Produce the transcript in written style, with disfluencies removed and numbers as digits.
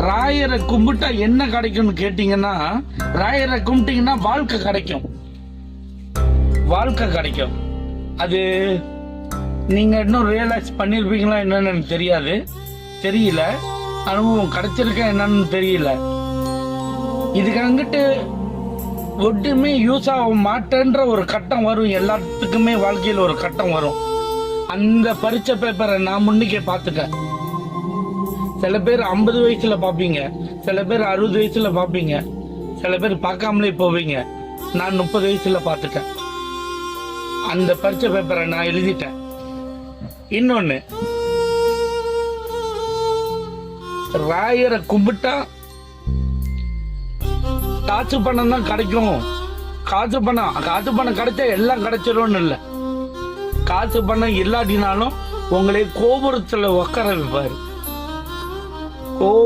ராயரை கும்பிட்டா என்ன கிடைக்கும்னு கேட்டீங்கன்னா, ராயரை கும்பிட்டீங்கன்னா வாழ்க்கை கிடைக்கும். வாழ்க்கை கிடைக்கும். அது நீங்க இன்னும் ரியலைஸ் பண்ணிருப்பீங்களா என்னன்னு எனக்கு தெரியாது, தெரியல. அனுபவம் கிடைச்சிருக்க என்னன்னு தெரியல. இதுக்கு அங்கிட்டு ஒட்டுமே யூஸ் ஆக மாட்டேன்ற ஒரு கட்டம் வரும். எல்லாத்துக்குமே வாழ்க்கையில் ஒரு கட்டம் வரும். அந்த பரீட்சை பேப்பரை நான் முன்னுக்கே பார்த்துட்டேன். சில பேர் 50 வயசுல பாப்பீங்க, சில பேர் 60 வயசுல பாப்பீங்க, சில பேர் பார்க்காமலே போவீங்க. நான் 30 வயசுல பார்த்துட்டேன். அந்த பரீட்சை பேப்பரை நான் எழுதிட்டேன். இன்னொன்னு, ராயரை கும்பிட்டா காசு பணம் தான் கிடைக்கும். காசு பணம் கிடைச்சா எல்லாம் கிடைச்சிரும்னு இல்லை. காசு பணம் இல்லாட்டினாலும் உங்களை கோபுரத்துல உட்கார வைப்பாரு.